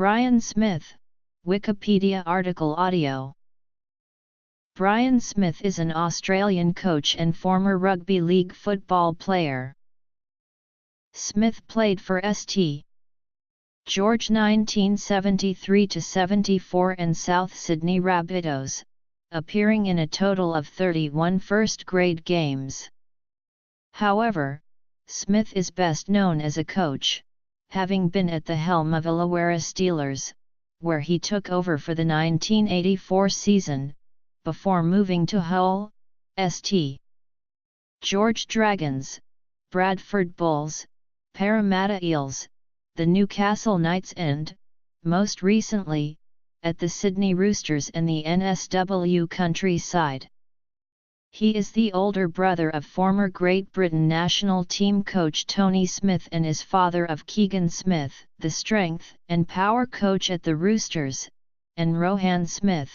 Brian Smith, Wikipedia article audio. Brian Smith is an Australian coach and former rugby league football player. Smith played for St. George 1973–74 and South Sydney Rabbitohs, appearing in a total of 31 first-grade games. However, Smith is best known as a coach, having been at the helm of Illawarra Steelers, where he took over for the 1984 season, before moving to Hull, St. George Dragons, Bradford Bulls, Parramatta Eels, the Newcastle Knights and, most recently, at the Sydney Roosters and the NSW Countryside. He is the older brother of former Great Britain national team coach Tony Smith and is father of Keegan Smith, the strength and power coach at the Roosters, and Rohan Smith,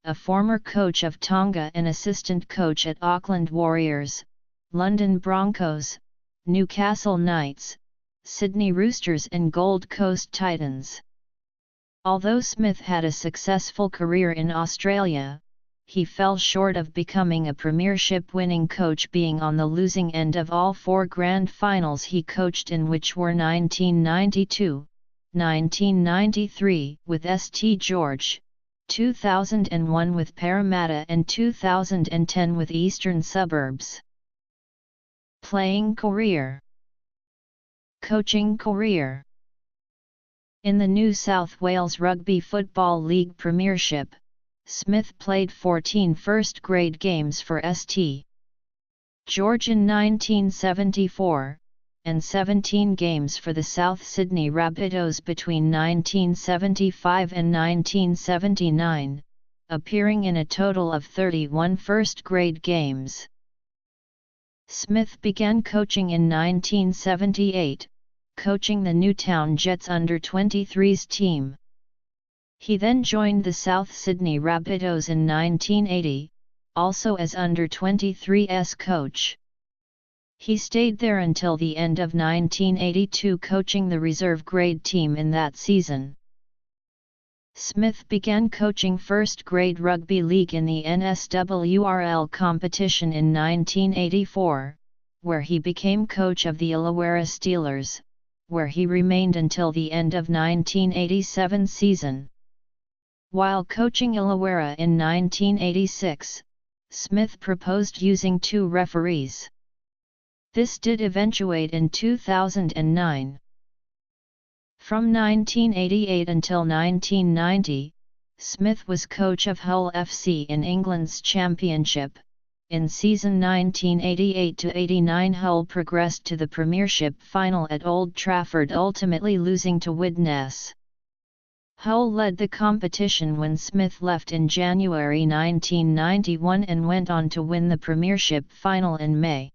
a former coach of Tonga and assistant coach at Auckland Warriors, London Broncos, Newcastle Knights, Sydney Roosters and Gold Coast Titans. Although Smith had a successful career in Australia, he fell short of becoming a premiership-winning coach, being on the losing end of all four grand finals he coached in, which were 1992, 1993 with St. George, 2001 with Parramatta and 2010 with Eastern Suburbs. Playing career. Coaching career. In the New South Wales Rugby Football League Premiership, Smith played 14 first-grade games for St. George in 1974, and 17 games for the South Sydney Rabbitohs between 1975 and 1979, appearing in a total of 31 first-grade games. Smith began coaching in 1978, coaching the Newtown Jets under-23s team. He then joined the South Sydney Rabbitohs in 1980, also as under-23s coach. He stayed there until the end of 1982, coaching the reserve grade team in that season. Smith began coaching first-grade rugby league in the NSWRL competition in 1984, where he became coach of the Illawarra Steelers, where he remained until the end of 1987 season. While coaching Illawarra in 1986, Smith proposed using two referees. This did eventuate in 2009. From 1988 until 1990, Smith was coach of Hull FC in England's Championship. In season 1988–89, Hull progressed to the Premiership final at Old Trafford, ultimately losing to Widnes. Hull led the competition when Smith left in January 1991 and went on to win the Premiership final in May.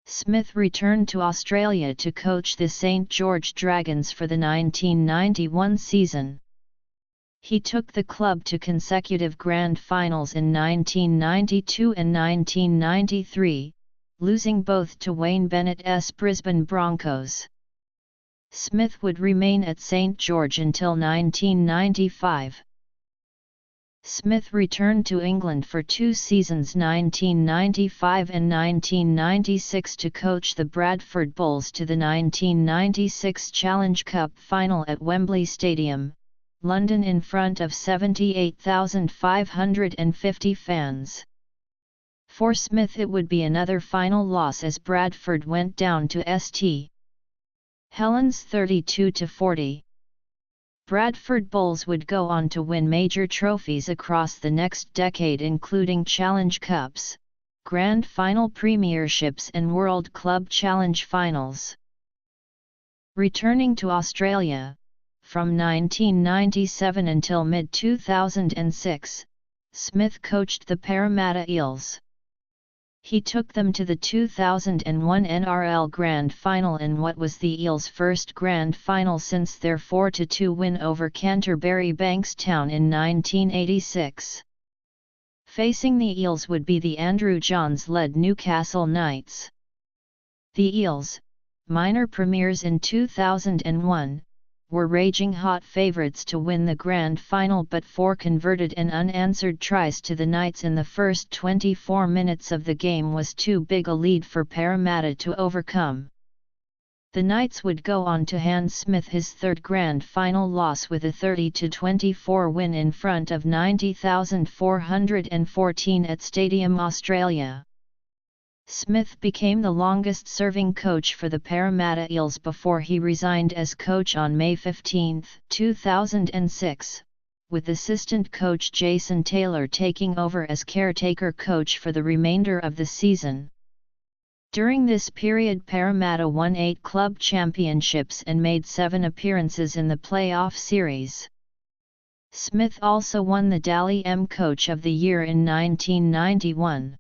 Smith returned to Australia to coach the St. George Dragons for the 1991 season. He took the club to consecutive grand finals in 1992 and 1993, losing both to Wayne Bennett's Brisbane Broncos. Smith would remain at St. George until 1995. Smith returned to England for 2 seasons, 1995 and 1996, to coach the Bradford Bulls to the 1996 Challenge Cup final at Wembley Stadium, London, in front of 78,550 fans. For Smith it would be another final loss as Bradford went down to St. Helens 32–40. Bradford Bulls would go on to win major trophies across the next decade, including Challenge Cups, Grand Final Premierships and World Club Challenge Finals. Returning to Australia, from 1997 until mid-2006, Smith coached the Parramatta Eels. He took them to the 2001 NRL Grand Final in what was the Eels' first Grand Final since their 4–2 win over Canterbury Bankstown in 1986. Facing the Eels would be the Andrew Johns-led Newcastle Knights. The Eels, minor premiers in 2001, were raging hot favourites to win the grand final, but 4 converted and unanswered tries to the Knights in the first 24 minutes of the game was too big a lead for Parramatta to overcome. The Knights would go on to hand Smith his third grand final loss with a 30-24 win in front of 90,414 at Stadium Australia. Smith became the longest-serving coach for the Parramatta Eels before he resigned as coach on May 15, 2006, with assistant coach Jason Taylor taking over as caretaker coach for the remainder of the season. During this period, Parramatta won 8 club championships and made 7 appearances in the playoff series. Smith also won the Dally M Coach of the Year in 1991.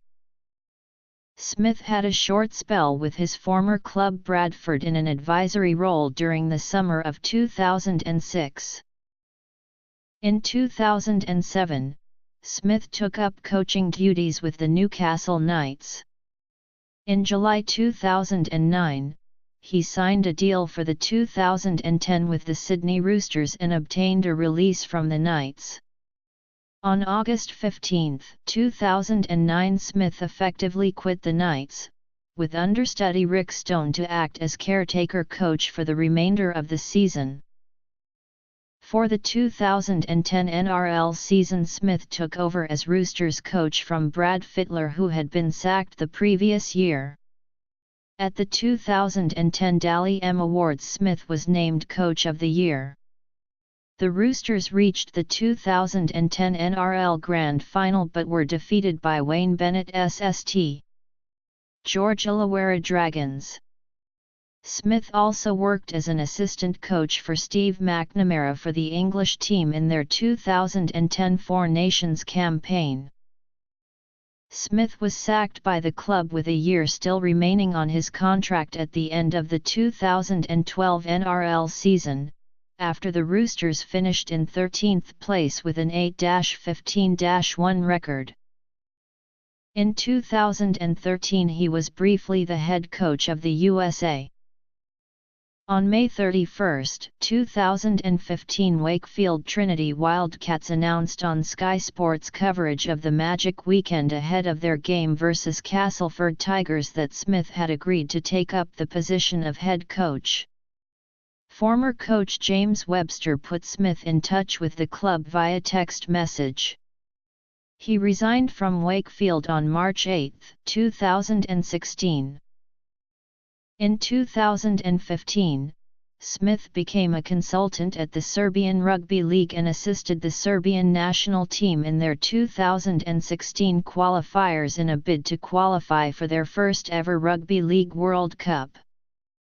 Smith had a short spell with his former club Bradford in an advisory role during the summer of 2006. In 2007, Smith took up coaching duties with the Newcastle Knights. In July 2009, he signed a deal for the 2010 with the Sydney Roosters and obtained a release from the Knights. On August 15, 2009, Smith effectively quit the Knights, with understudy Rick Stone to act as caretaker coach for the remainder of the season. For the 2010 NRL season, Smith took over as Roosters coach from Brad Fittler, who had been sacked the previous year. At the 2010 Dally M Awards, Smith was named Coach of the Year. The Roosters reached the 2010 NRL Grand Final but were defeated by Wayne Bennett's St. George Illawarra Dragons. Smith also worked as an assistant coach for Steve McNamara for the English team in their 2010 Four Nations campaign. Smith was sacked by the club with a year still remaining on his contract at the end of the 2012 NRL season, after the Roosters finished in 13th place with an 8-15-1 record. In 2013 he was briefly the head coach of the USA. On May 31, 2015, Wakefield Trinity Wildcats announced on Sky Sports coverage of the Magic weekend ahead of their game versus Castleford Tigers that Smith had agreed to take up the position of head coach. Former coach James Webster put Smith in touch with the club via text message. He resigned from Wakefield on March 8, 2016. In 2015, Smith became a consultant at the Serbian Rugby League and assisted the Serbian national team in their 2016 qualifiers in a bid to qualify for their first ever Rugby League World Cup.